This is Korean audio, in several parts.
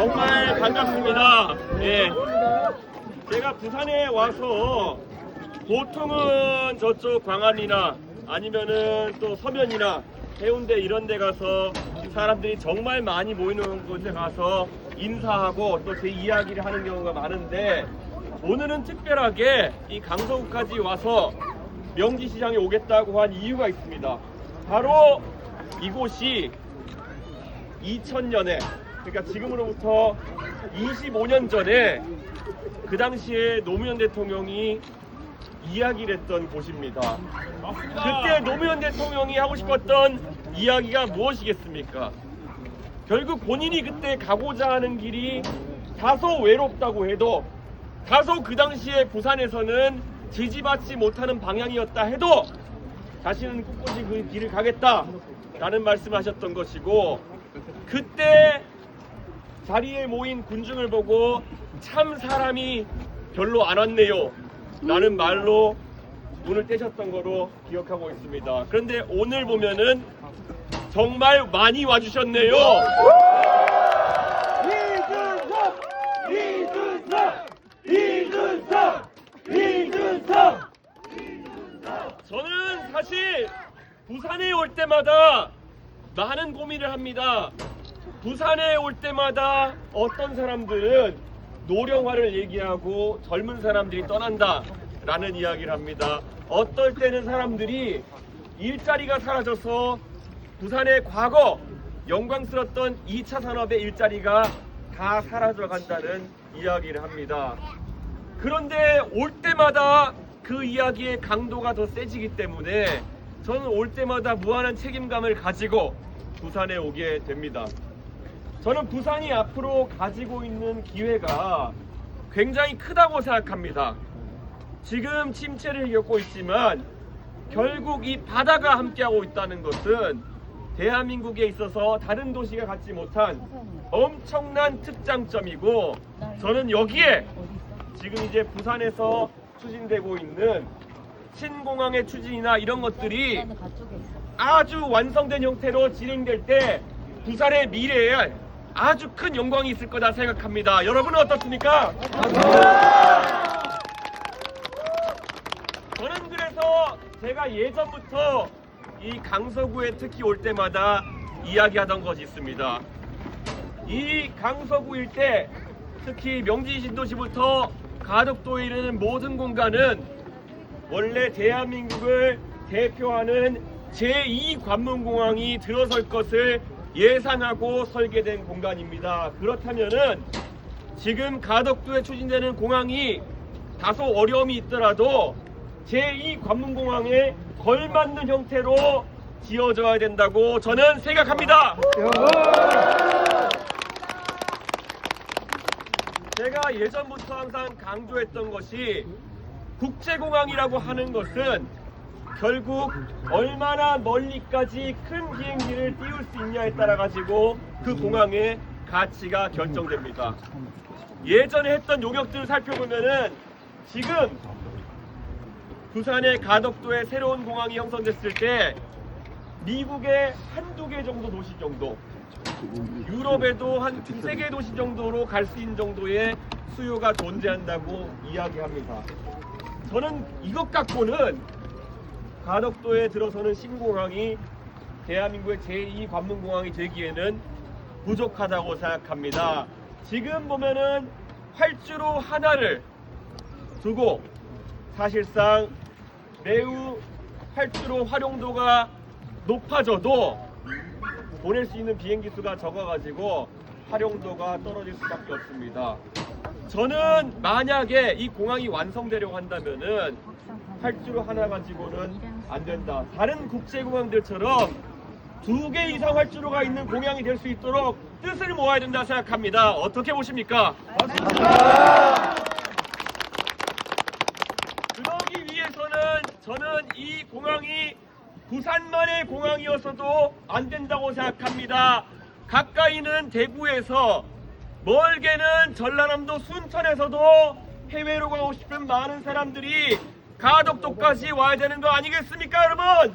정말 반갑습니다. 예. 제가 부산에 와서 보통은 저쪽 광안이나 아니면은 또 서면이나 해운대 이런 데 가서 사람들이 정말 많이 모이는 곳에 가서 인사하고 또 제 이야기를 하는 경우가 많은데, 오늘은 특별하게 이 강서구까지 와서 명지시장에 오겠다고 한 이유가 있습니다. 바로 이곳이 2000년에, 그러니까 지금으로부터 25년 전에 그 당시에 노무현 대통령이 이야기를 했던 곳입니다. 그때 노무현 대통령이 하고 싶었던 이야기가 무엇이겠습니까? 결국 본인이 그때 가고자 하는 길이 다소 외롭다고 해도, 다소 그 당시에 부산에서는 지지받지 못하는 방향이었다 해도 자신은 꿋꿋이 그 길을 가겠다라는 말씀하셨던 것이고, 그때 자리에 모인 군중을 보고 참 사람이 별로 안 왔네요 라는 말로 눈을 떼셨던 거로 기억하고 있습니다. 그런데 오늘 보면은 정말 많이 와주셨네요. 이준석! 저는 사실 부산에 올 때마다 많은 고민을 합니다. 부산에 올 때마다 어떤 사람들은 노령화를 얘기하고 젊은 사람들이 떠난다 라는 이야기를 합니다. 어떨 때는 사람들이 일자리가 사라져서 부산의 과거 영광스러웠던 2차 산업의 일자리가 다 사라져 간다는 이야기를 합니다. 그런데 올 때마다 그 이야기의 강도가 더 세지기 때문에 저는 올 때마다 무한한 책임감을 가지고 부산에 오게 됩니다. 저는 부산이 앞으로 가지고 있는 기회가 굉장히 크다고 생각합니다. 지금 침체를 겪고 있지만 결국 이 바다가 함께하고 있다는 것은 대한민국에 있어서 다른 도시가 갖지 못한 엄청난 특장점이고, 저는 여기에 지금 이제 부산에서 추진되고 있는 신공항의 추진이나 이런 것들이 아주 완성된 형태로 진행될 때 부산의 미래에 아주 큰 영광이 있을 거다 생각합니다. 여러분은 어떻습니까? 저는 그래서 제가 예전부터 이 강서구에 특히 올 때마다 이야기하던 것이 있습니다. 이 강서구 일대, 특히 명지 신도시부터 가덕도에 이르는 모든 공간은 원래 대한민국을 대표하는 제2관문공항이 들어설 것을 예상하고 설계된 공간입니다. 그렇다면은 지금 가덕도에 추진되는 공항이 다소 어려움이 있더라도 제2관문공항에 걸맞는 형태로 지어져야 된다고 저는 생각합니다. 제가 예전부터 항상 강조했던 것이, 국제공항이라고 하는 것은 결국 얼마나 멀리까지 큰 비행기를 띄울 수 있냐에 따라 가지고 그 공항의 가치가 결정됩니다. 예전에 했던 용역들을 살펴보면은 지금 부산의 가덕도에 새로운 공항이 형성됐을 때 미국의 한두 개 정도 도시 정도, 유럽에도 한 두세 개 도시 정도로 갈 수 있는 정도의 수요가 존재한다고 이야기합니다. 저는 이것 갖고는 가덕도에 들어서는 신공항이 대한민국의 제2관문공항이 되기에는 부족하다고 생각합니다. 지금 보면은 활주로 하나를 두고 사실상 매우 활주로 활용도가 높아져도 보낼 수 있는 비행기 수가 적어가지고 활용도가 떨어질 수밖에 없습니다. 저는 만약에 이 공항이 완성되려고 한다면은 활주로 하나 가지고는 안 된다. 다른 국제공항들처럼 2개 이상 활주로가 있는 공항이 될 수 있도록 뜻을 모아야 된다 생각합니다. 어떻게 보십니까? 맞습니다. 그러기 위해서는 저는 이 공항이 부산만의 공항이어서도 안 된다고 생각합니다. 가까이는 대구에서, 멀게는 전라남도 순천에서도 해외로 가고 싶은 많은 사람들이 가덕도까지 와야 되는 거 아니겠습니까, 여러분?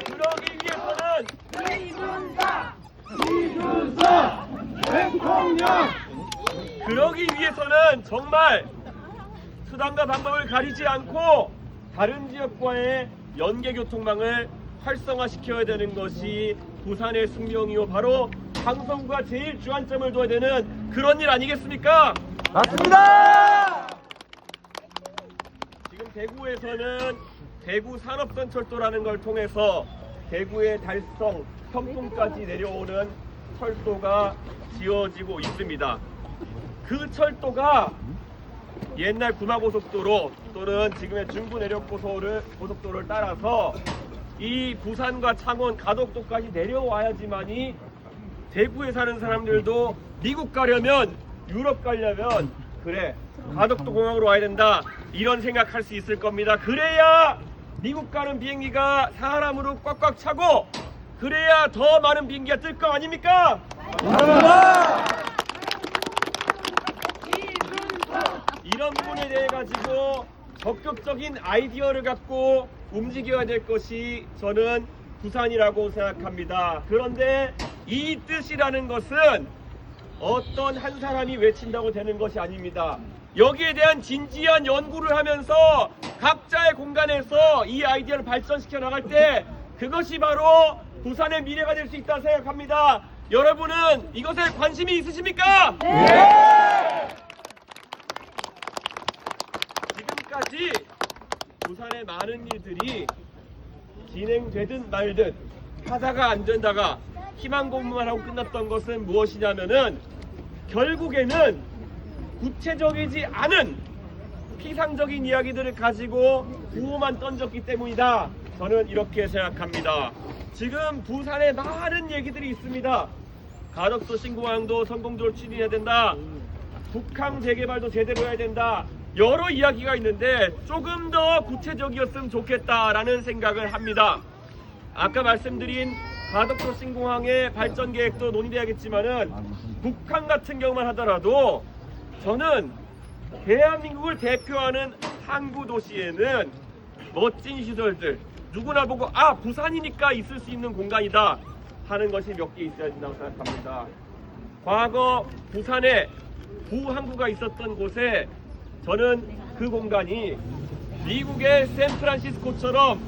그러기 위해서는 그러기 위해서는 정말 수단과 방법을 가리지 않고 다른 지역과의 연계 교통망을 활성화시켜야 되는 것이 부산의 숙명이요, 바로 강서구가 제일 주안점을 둬야 되는 그런 일 아니겠습니까? 맞습니다. 지금 대구에서는 대구 산업선철도라는 걸 통해서 대구의 달성, 현풍까지 내려오는 철도가 지어지고 있습니다. 그 철도가 옛날 구마고속도로 또는 지금의 중부내륙고속도로를 따라서 이 부산과 창원, 가덕도까지 내려와야지만이 대구에 사는 사람들도 미국 가려면, 유럽 가려면 그래 가덕도 공항으로 와야 된다 이런 생각할 수 있을 겁니다. 그래야 미국 가는 비행기가 사람으로 꽉꽉 차고 그래야 더 많은 비행기가 뜰 거 아닙니까? 이런 부분에 대해 가지고 적극적인 아이디어를 갖고 움직여야 될 것이 저는 부산이라고 생각합니다. 그런데 이 뜻이라는 것은 어떤 한 사람이 외친다고 되는 것이 아닙니다. 여기에 대한 진지한 연구를 하면서 각자의 공간에서 이 아이디어를 발전시켜 나갈 때 그것이 바로 부산의 미래가 될 수 있다고 생각합니다. 여러분은 이것에 관심이 있으십니까? 네! 지금까지 부산의 많은 일들이 진행되든 말든 하다가 안 된다가 희망 고문만 하고 끝났던 것은 무엇이냐면은 결국에는 구체적이지 않은 피상적인 이야기들을 가지고 구호만 던졌기 때문이다. 저는 이렇게 생각합니다. 지금 부산에 많은 얘기들이 있습니다. 가덕도 신공항도 성공적으로 추진해야 된다. 북항 재개발도 제대로 해야 된다. 여러 이야기가 있는데 조금 더 구체적이었으면 좋겠다라는 생각을 합니다. 아까 말씀드린 가덕도 신공항의 발전 계획도 논의돼야겠지만은 북한 같은 경우만 하더라도 저는 대한민국을 대표하는 항구 도시에는 멋진 시설들 누구나 보고 아 부산이니까 있을 수 있는 공간이다 하는 것이 몇 개 있어야 된다고 생각합니다. 과거 부산에 부항구가 있었던 곳에 저는 그 공간이 미국의 샌프란시스코처럼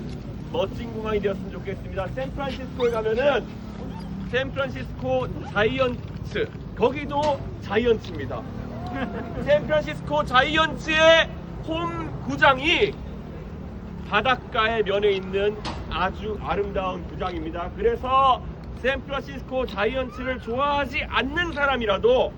멋진 공항이 되었으면 좋겠습니다. 샌프란시스코에 가면은 샌프란시스코 자이언츠, 거기도 자이언츠입니다. 샌프란시스코 자이언츠의 홈 구장이 바닷가의 면에 있는 아주 아름다운 구장입니다. 그래서 샌프란시스코 자이언츠를 좋아하지 않는 사람이라도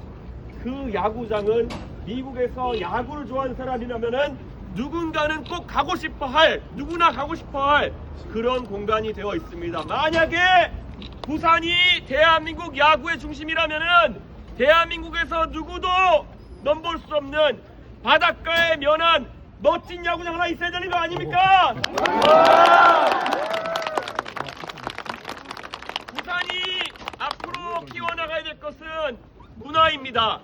그 야구장은 미국에서 야구를 좋아하는 사람이라면은 누군가는 꼭 가고 싶어 할, 누구나 가고 싶어 할 그런 공간이 되어 있습니다. 만약에 부산이 대한민국 야구의 중심이라면은 대한민국에서 누구도 넘볼 수 없는 바닷가에 면한 멋진 야구장 하나 있어야 되는 거 아닙니까? 부산이 앞으로 키워나가야 될 것은 문화입니다.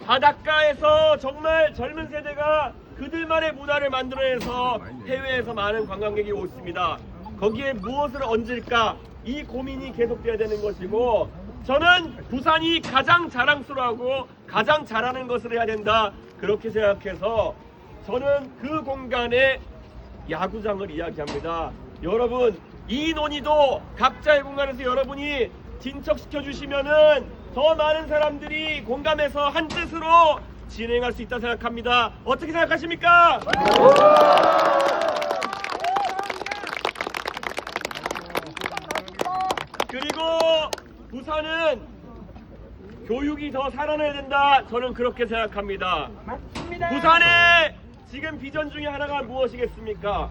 바닷가에서 정말 젊은 세대가 그들만의 문화를 만들어내서 해외에서 많은 관광객이 오십니다. 거기에 무엇을 얹을까? 이 고민이 계속돼야 되는 것이고 저는 부산이 가장 자랑스러워하고 가장 잘하는 것을 해야 된다 그렇게 생각해서 저는 그 공간에 야구장을 이야기합니다. 여러분 이 논의도 각자의 공간에서 여러분이 진척시켜 주시면은 더 많은 사람들이 공감해서 한 뜻으로 진행할 수 있다 생각합니다. 어떻게 생각하십니까? 그리고 부산은 교육이 더 살아나야 된다. 저는 그렇게 생각합니다. 맞습니다. 부산의 지금 비전 중에 하나가 무엇이겠습니까?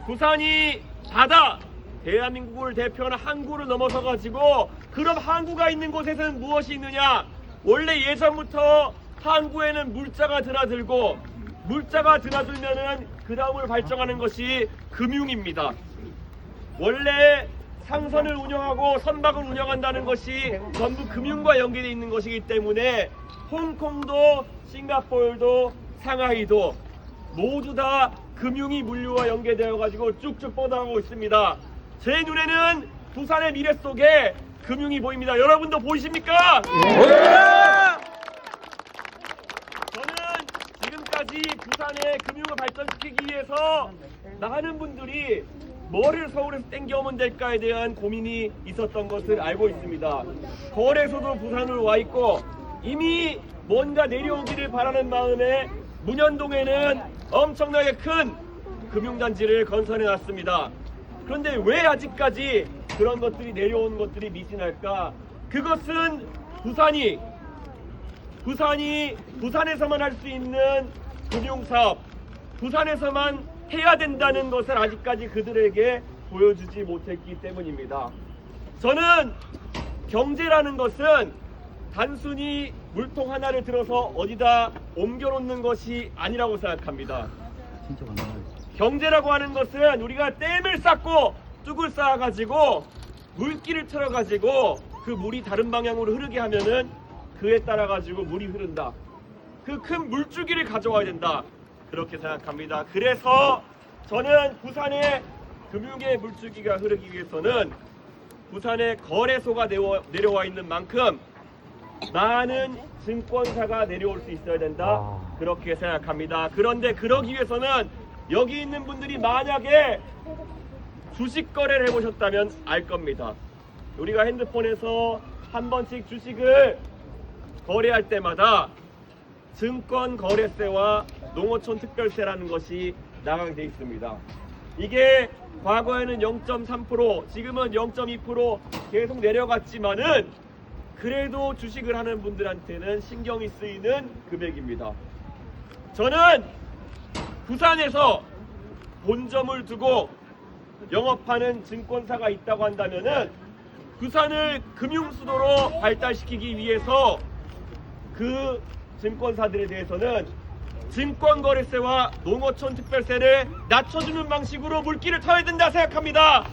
부산이 바다, 대한민국을 대표하는 항구를 넘어서 가지고 그럼 항구가 있는 곳에서는 무엇이 있느냐? 원래 예전부터 항구에는 물자가 드나들고 물자가 드나들면은 그 다음을 발전하는 것이 금융입니다. 원래 상선을 운영하고 선박을 운영한다는 것이 전부 금융과 연계되어 있는 것이기 때문에 홍콩도 싱가포르도 상하이도 모두 다 금융이 물류와 연계되어 가지고 쭉쭉 뻗어가고 있습니다. 제 눈에는 부산의 미래 속에 금융이 보입니다. 여러분도 보이십니까? 당시 부산의 금융을 발전시키기 위해서 많은 분들이 뭐를 서울에서 땡겨오면 될까에 대한 고민이 있었던 것을 알고 있습니다. 거래소도 부산으로 와 있고 이미 뭔가 내려오기를 바라는 마음에 문현동에는 엄청나게 큰 금융단지를 건설해 놨습니다. 그런데 왜 아직까지 그런 것들이 내려오는 것들이 미진할까? 그것은 부산에서만 할 수 있는 금융사업, 부산에서만 해야 된다는 것을 아직까지 그들에게 보여주지 못했기 때문입니다. 저는 경제라는 것은 단순히 물통 하나를 들어서 어디다 옮겨놓는 것이 아니라고 생각합니다. 경제라고 하는 것은 우리가 댐을 쌓고 뚝을 쌓아가지고 물길을 틀어가지고 그 물이 다른 방향으로 흐르게 하면은 그에 따라 가지고 물이 흐른다. 그 큰 물줄기를 가져와야 된다. 그렇게 생각합니다. 그래서 저는 부산의 금융의 물줄기가 흐르기 위해서는 부산의 거래소가 내려와 있는 만큼 많은 증권사가 내려올 수 있어야 된다. 그렇게 생각합니다. 그런데 그러기 위해서는 여기 있는 분들이 만약에 주식 거래를 해보셨다면 알 겁니다. 우리가 핸드폰에서 한 번씩 주식을 거래할 때마다 증권거래세와 농어촌 특별세라는 것이 나가게 되어 있습니다. 이게 과거에는 0.3%, 지금은 0.2% 계속 내려갔지만은 그래도 주식을 하는 분들한테는 신경이 쓰이는 금액입니다. 저는 부산에서 본점을 두고 영업하는 증권사가 있다고 한다면은 부산을 금융수도로 발달시키기 위해서 그 증권사들에 대해서는 증권거래세와 농어촌 특별세를 낮춰주는 방식으로 물길을 터야 된다 생각합니다.